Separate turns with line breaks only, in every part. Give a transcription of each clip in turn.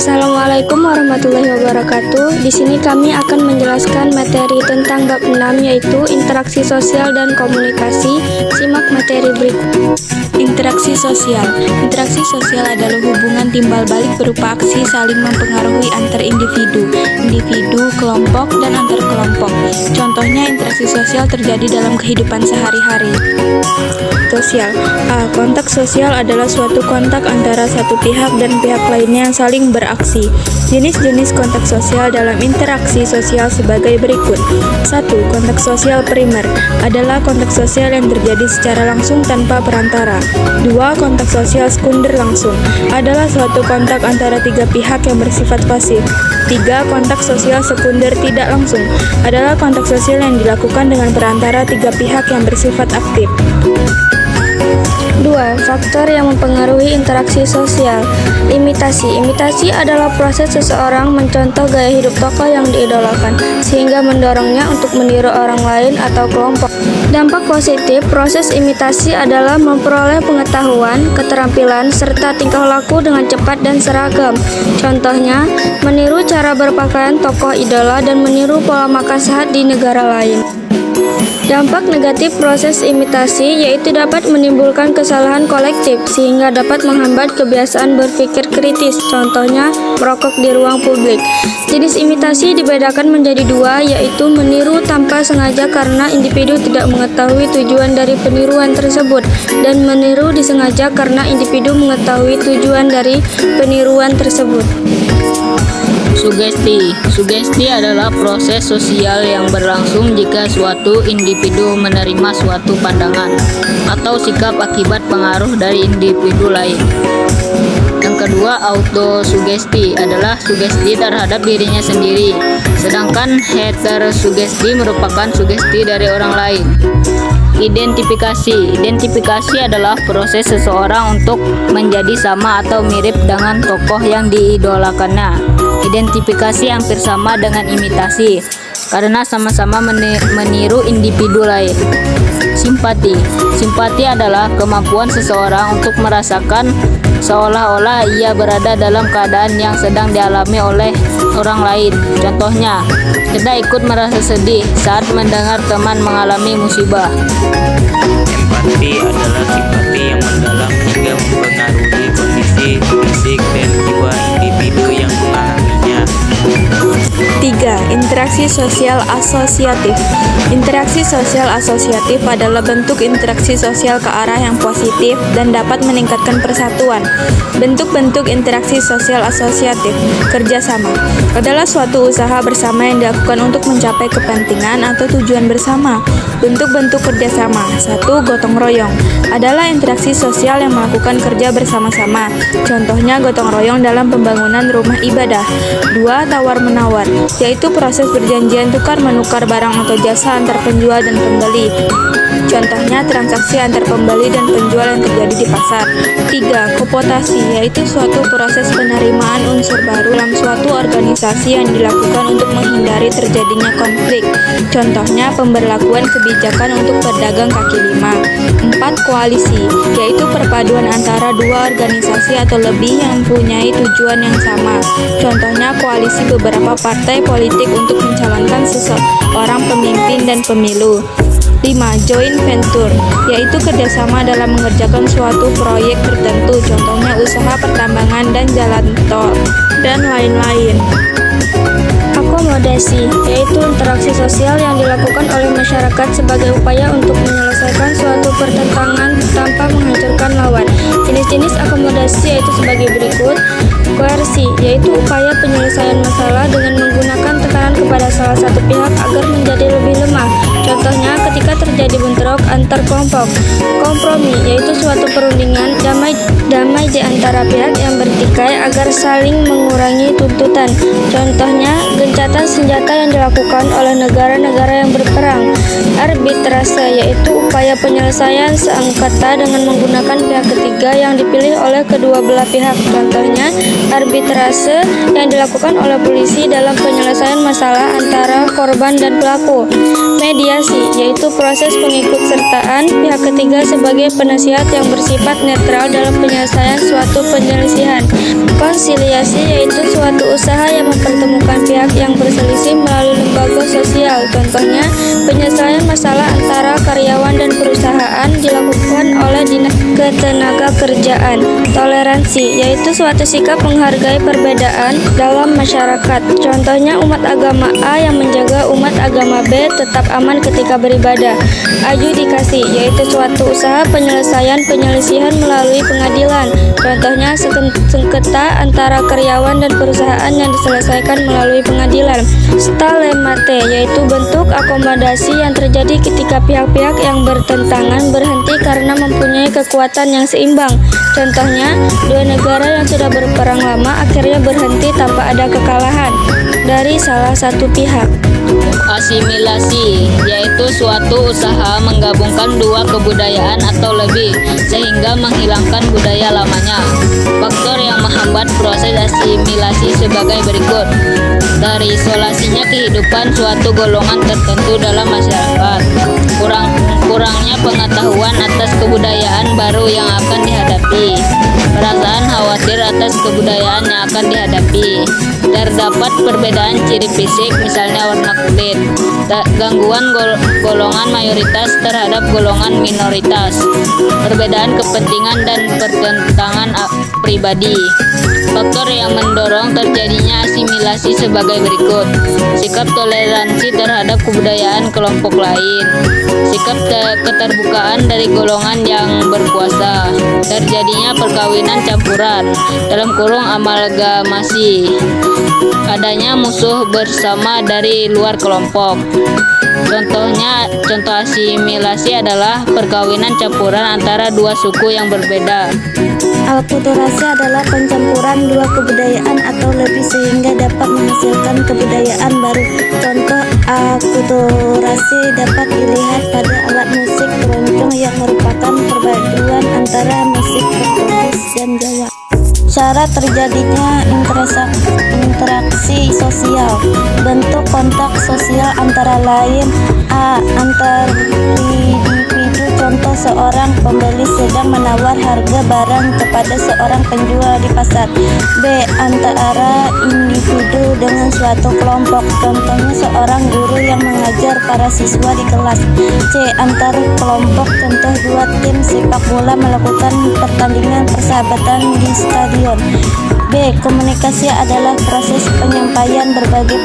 Assalamualaikum warahmatullahi wabarakatuh. Di sini kami akan menjelaskan materi tentang bab 6 yaitu interaksi sosial dan komunikasi. Simak materi berikut. Interaksi sosial. Interaksi sosial adalah hubungan timbal balik berupa aksi saling mempengaruhi antar individu, kelompok, dan antar kelompok. Contohnya interaksi sosial terjadi dalam kehidupan sehari-hari. Sosial. Kontak sosial adalah suatu kontak antara satu pihak dan pihak lainnya yang saling beraksi. Jenis-jenis kontak sosial dalam interaksi sosial sebagai berikut. 1. Kontak sosial primer adalah kontak sosial yang terjadi secara langsung tanpa perantara. 2. Kontak sosial sekunder langsung adalah suatu kontak antara tiga pihak yang bersifat pasif. 3. Kontak sosial sekunder tidak langsung adalah kontak sosial yang dilakukan dengan perantara tiga pihak yang bersifat aktif. 2. Faktor yang mempengaruhi interaksi sosial. Imitasi. Imitasi adalah proses seseorang mencontoh gaya hidup tokoh yang diidolakan, sehingga mendorongnya untuk meniru orang lain atau kelompok. Dampak positif proses imitasi adalah memperoleh pengetahuan, keterampilan, serta tingkah laku dengan cepat dan seragam. Contohnya, meniru cara berpakaian tokoh idola dan meniru pola makan sehat di negara lain. Dampak negatif proses imitasi yaitu dapat menimbulkan kesalahan kolektif sehingga dapat menghambat kebiasaan berpikir kritis, contohnya merokok di ruang publik. Jenis imitasi dibedakan menjadi dua, yaitu meniru tanpa sengaja karena individu tidak mengetahui tujuan dari peniruan tersebut, dan meniru disengaja karena individu mengetahui tujuan dari peniruan tersebut.
Sugesti. Sugesti adalah proses sosial yang berlangsung jika suatu individu menerima suatu pandangan atau sikap akibat pengaruh dari individu lain. Yang kedua, autosugesti adalah sugesti terhadap dirinya sendiri, sedangkan heterosugesti merupakan sugesti dari orang lain. Identifikasi. Identifikasi adalah proses seseorang untuk menjadi sama atau mirip dengan tokoh yang diidolakannya. Identifikasi hampir sama dengan imitasi karena sama-sama meniru individu lain. Simpati. Simpati adalah kemampuan seseorang untuk merasakan seolah-olah ia berada dalam keadaan yang sedang dialami oleh orang lain. Contohnya, kita ikut merasa sedih saat mendengar teman mengalami musibah.
Empati adalah simpati yang mendalam hingga mempengaruhi kondisi fisik dan jiwa individu yang mengalaminya.
3. Interaksi sosial asosiatif. Interaksi sosial asosiatif adalah bentuk interaksi sosial ke arah yang positif dan dapat meningkatkan persatuan. Bentuk-bentuk interaksi sosial asosiatif. Kerjasama adalah suatu usaha bersama yang dilakukan untuk mencapai kepentingan atau tujuan bersama. Bentuk-bentuk kerjasama. 1. Gotong royong adalah interaksi sosial yang melakukan kerja bersama-sama. Contohnya gotong royong dalam pembangunan rumah ibadah. 2. Tawar-menawar, yaitu proses perjanjian tukar-menukar barang atau jasa antar penjual dan pembeli. Contohnya transaksi antar pembeli dan penjual yang terjadi di pasar. 3. Kopotasi, yaitu suatu proses penerimaan unsur baru dalam suatu organisasi yang dilakukan untuk menghindari terjadinya konflik. Contohnya pemberlakuan kebijakan untuk pedagang kaki lima. 4. Koalisi, yaitu perpaduan antara dua organisasi atau lebih yang mempunyai tujuan yang sama. Contohnya koalisi beberapa partai politik untuk mencalonkan seseorang pemimpin dan pemilu. 5. Joint venture, yaitu kerjasama dalam mengerjakan suatu proyek tertentu, contohnya usaha pertambangan dan jalan tol, dan lain-lain. Akomodasi, yaitu interaksi sosial yang dilakukan oleh masyarakat sebagai upaya untuk menyelesaikan suatu pertentangan tanpa menghancurkan lawan. Jenis-jenis akomodasi yaitu sebagai berikut. Koersi, yaitu upaya penyelesaian masalah dengan menggunakan tekanan kepada salah satu pihak agar menjadi lebih lemah. Contohnya ketika terjadi bentrok antar kelompok. Kompromi, yaitu suatu perundingan damai di antara pihak yang bertikai agar saling mengurangi tuntutan. Contohnya gencatan senjata yang dilakukan oleh negara-negara yang berperang. Arbitrase, yaitu upaya penyelesaian sengketa dengan menggunakan pihak ketiga yang dipilih oleh kedua belah pihak. Contohnya arbitrase yang dilakukan oleh polisi dalam penyelesaian masalah masalah antara korban dan pelaku. Mediasi, yaitu proses pengikutsertaan pihak ketiga sebagai penasihat yang bersifat netral dalam penyelesaian suatu penyelisihan. Konsiliasi, yaitu suatu usaha yang mempertemukan pihak yang berselisih melalui lembaga sosial. Contohnya, penyelesaian masalah antara karyawan dan perusahaan dilakukan oleh Dinas Ketenagakerjaan. Toleransi, yaitu suatu sikap menghargai perbedaan dalam masyarakat. Contohnya, umat agama A yang menjaga umat agama B tetap aman ketika beribadah. Adjudikasi, yaitu suatu usaha penyelesaian penyelisihan melalui pengadilan. Contohnya, sengketa antara karyawan dan perusahaan yang diselesaikan melalui pengadilan. Stalemate, yaitu bentuk akomodasi yang terjadi ketika pihak-pihak yang bertentangan berhenti karena mempunyai kekuatan yang seimbang. Contohnya, dua negara yang sudah berperang lama akhirnya berhenti tanpa ada kekalahan dari salah satu pihak.
Asimilasi, yaitu suatu usaha menggabungkan dua kebudayaan atau lebih sehingga menghilangkan budaya lamanya. Faktor yang menghambat proses asimilasi sebagai berikut. Dari isolasinya kehidupan suatu golongan tertentu dalam masyarakat, kurangnya pengetahuan atas kebudayaan baru yang akan dihadapi, perasaan khawatir atas kebudayaan yang akan dihadapi, terdapat perbedaan ciri fisik misalnya warna kulit, gangguan golongan mayoritas terhadap golongan minoritas, perbedaan kepentingan dan pertentangan pribadi. Faktor yang mendorong terjadinya asimilasi sebagai berikut. Sikap toleransi terhadap kebudayaan kelompok lain, sikap keterbukaan dari golongan yang berkuasa, terjadinya perkawinan campuran (amalgamasi), adanya musuh bersama dari luar kelompok. Contoh asimilasi adalah perkawinan campuran antara dua suku yang berbeda.
Alkulturasi adalah pencampuran dua kebudayaan atau lebih sehingga dapat menghasilkan kebudayaan baru. Contoh akulturasi dapat dilihat pada alat musik keroncong yang merupakan perpaduan antara musik Portugis dan Jawa. Cara terjadinya interaksi sosial. Bentuk kontak sosial antara lain: A. Antar individu, contoh seorang pembeli sedang menawar harga barang kepada seorang penjual di pasar. B. Antara individu dengan suatu kelompok, contohnya seorang guru yang mengajar para siswa di kelas. C. Antar kelompok, contoh dua tim sepak bola melakukan pertandingan persahabatan di stadion. B. Komunikasi adalah proses penyampaian berbagai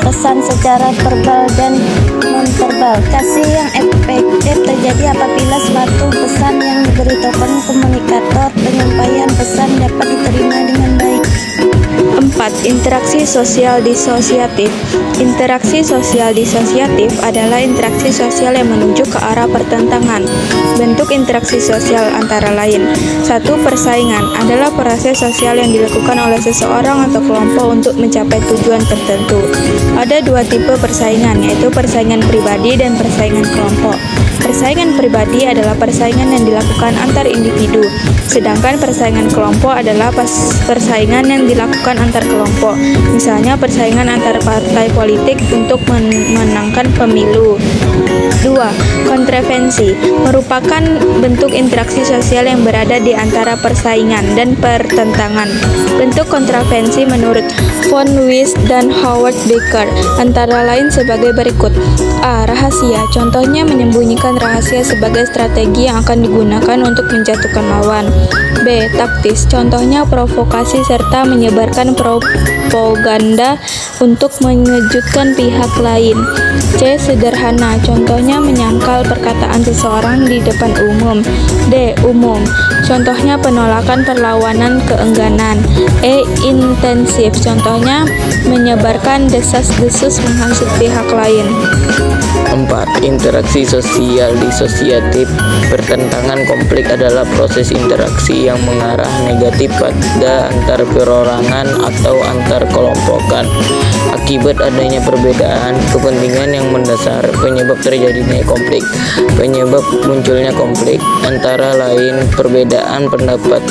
pesan secara verbal dan non-verbal. Komunikasi yang efektif terjadi apabila suatu pesan yang diberitakan komunikator penyampaian pesan dapat diterima dengan baik.
4. Interaksi sosial disosiatif. Interaksi sosial disosiatif adalah interaksi sosial yang menuju ke arah pertentangan. Bentuk interaksi sosial antara lain: 1. Persaingan adalah proses sosial yang dilakukan oleh seseorang atau kelompok untuk mencapai tujuan tertentu. Ada dua tipe persaingan, yaitu persaingan pribadi dan persaingan kelompok. Persaingan pribadi adalah persaingan yang dilakukan antar individu, sedangkan persaingan kelompok adalah persaingan yang dilakukan antar kelompok. Misalnya persaingan antar partai politik untuk memenangkan pemilu. 2. Kontravensi merupakan bentuk interaksi sosial yang berada di antara persaingan dan pertentangan. Bentuk kontravensi menurut von Wist dan Howard Baker antara lain sebagai berikut. A. Rahasia, contohnya menyembunyikan rahasia sebagai strategi yang akan digunakan untuk menjatuhkan lawan. B. Taktis, contohnya provokasi serta menyebarkan propaganda untuk mengejutkan pihak lain. C. Sederhana, contohnya menyangkal perkataan seseorang di depan umum. D. Umum, contohnya penolakan perlawanan keengganan. E. Intensif, contohnya menyebarkan desas-desus menghasut pihak lain.
4. Interaksi sosial disosiatif. Pertentangan konflik adalah proses interaksi yang mengarah negatif pada antar perorangan atau antar kelompokan akibat adanya perbedaan kepentingan yang mendasar. Penyebab terjadinya konflik. Penyebab munculnya konflik antara lain perbedaan pendapat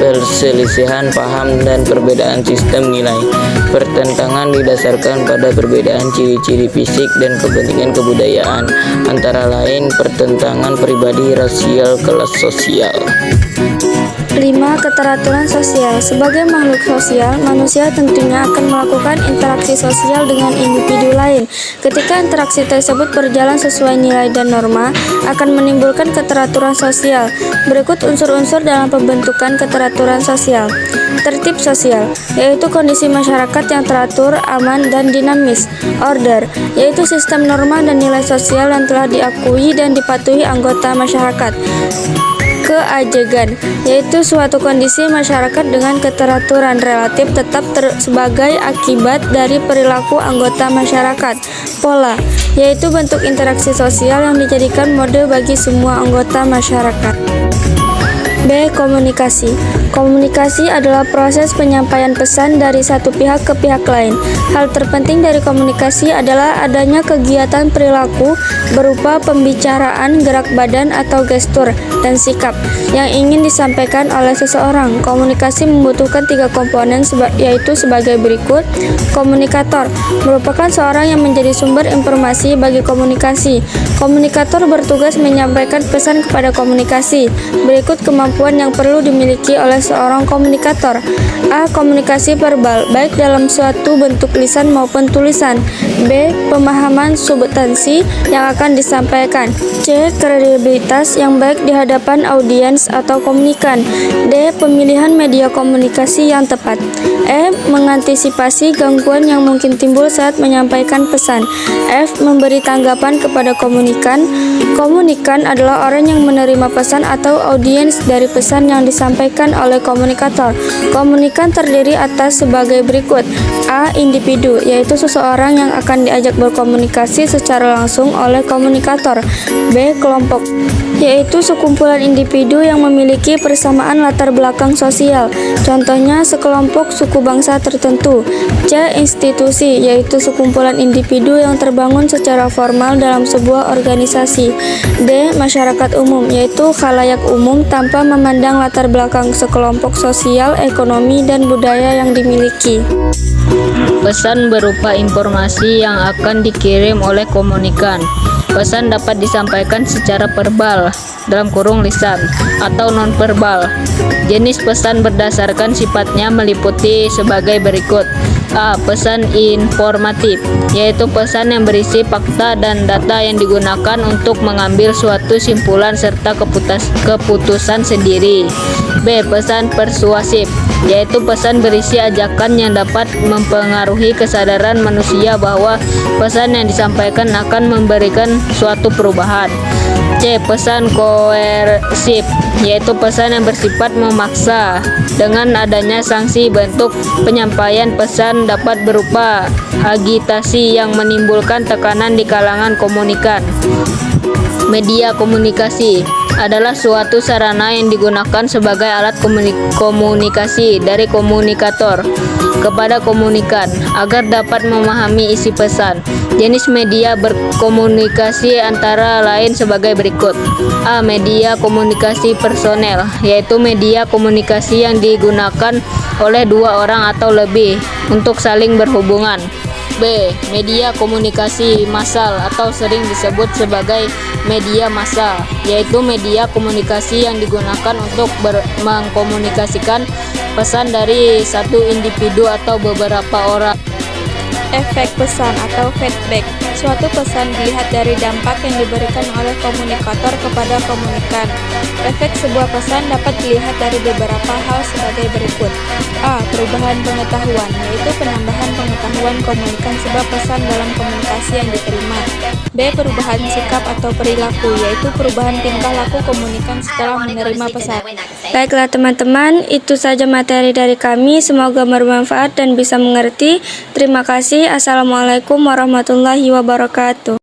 perselisihan paham dan perbedaan sistem nilai. Pertentangan didasarkan pada perbedaan ciri-ciri fisik dan kepentingan kebudayaan, antara lain pertentangan pribadi, rasial, kelas sosial.
5. Keteraturan sosial. Sebagai makhluk sosial, manusia tentunya akan melakukan interaksi sosial dengan individu lain. Ketika interaksi tersebut berjalan sesuai nilai dan norma, akan menimbulkan keteraturan sosial. Berikut unsur-unsur dalam pembentukan keteraturan sosial. Tertib sosial, yaitu kondisi masyarakat yang teratur, aman, dan dinamis. Order, yaitu sistem norma dan nilai sosial yang telah diakui dan dipatuhi anggota masyarakat. Keajegan, yaitu suatu kondisi masyarakat dengan keteraturan relatif tetap sebagai akibat dari perilaku anggota masyarakat. Pola, yaitu bentuk interaksi sosial yang dijadikan mode bagi semua anggota masyarakat. B. Komunikasi. Komunikasi adalah proses penyampaian pesan dari satu pihak ke pihak lain. Hal terpenting dari komunikasi adalah adanya kegiatan perilaku berupa pembicaraan, gerak badan atau gestur, dan sikap yang ingin disampaikan oleh seseorang. Komunikasi membutuhkan 3 komponen yaitu sebagai berikut. Komunikator merupakan seorang yang menjadi sumber informasi bagi komunikasi. Komunikator bertugas menyampaikan pesan kepada komunikasi. Berikut kemampuan yang perlu dimiliki oleh seorang komunikator. A. Komunikasi verbal, baik dalam suatu bentuk lisan maupun tulisan. B. Pemahaman substansi yang akan disampaikan. C. Kredibilitas yang baik di hadapan audiens atau komunikan. D. Pemilihan media komunikasi yang tepat. E. Mengantisipasi gangguan yang mungkin timbul saat menyampaikan pesan. F. Memberi tanggapan kepada komunikan. Komunikan adalah orang yang menerima pesan atau audiens dari pesan yang disampaikan oleh komunikator. Komunikan terdiri atas sebagai berikut. A. Individu, yaitu seseorang yang akan diajak berkomunikasi secara langsung oleh komunikator. B. Kelompok, yaitu sekumpulan individu yang memiliki persamaan latar belakang sosial. Contohnya sekelompok suku bangsa tertentu. C. Institusi, yaitu sekumpulan individu yang terbangun secara formal dalam sebuah organisasi. D. Masyarakat umum, yaitu khalayak umum tanpa memandang latar belakang sekelompok sosial, ekonomi, dan budaya yang dimiliki.
Pesan berupa informasi yang akan dikirim oleh komunikan. Pesan dapat disampaikan secara verbal (lisan) atau non-verbal. Jenis pesan berdasarkan sifatnya meliputi sebagai berikut. A. Pesan informatif, yaitu pesan yang berisi fakta dan data yang digunakan untuk mengambil suatu simpulan serta keputusan sendiri. B. Pesan persuasif, yaitu pesan berisi ajakan yang dapat mempengaruhi kesadaran manusia bahwa pesan yang disampaikan akan memberikan suatu perubahan. C. Pesan koersif, yaitu pesan yang bersifat memaksa. Dengan adanya sanksi, bentuk penyampaian pesan dapat berupa agitasi yang menimbulkan tekanan di kalangan komunikan. Media komunikasi adalah suatu sarana yang digunakan sebagai alat komunikasi dari komunikator kepada komunikan agar dapat memahami isi pesan. Jenis media berkomunikasi antara lain sebagai berikut. A. Media komunikasi personel, yaitu media komunikasi yang digunakan oleh 2 orang atau lebih untuk saling berhubungan. B. Media komunikasi massal atau sering disebut sebagai media massal, yaitu media komunikasi yang digunakan untuk mengkomunikasikan pesan dari satu individu atau beberapa orang.
Efek pesan atau feedback. Suatu pesan dilihat dari dampak yang diberikan oleh komunikator kepada komunikan. Efek sebuah pesan dapat dilihat dari beberapa hal sebagai berikut. A. Perubahan pengetahuan, yaitu penambahan pengetahuan komunikan sebab pesan dalam komunikasi yang diterima. B. Perubahan sikap atau perilaku, yaitu perubahan tingkah laku komunikan setelah menerima pesan. Baiklah teman-teman, itu saja materi dari kami. Semoga bermanfaat dan bisa mengerti. Terima kasih. Assalamualaikum warahmatullahi wabarakatuh.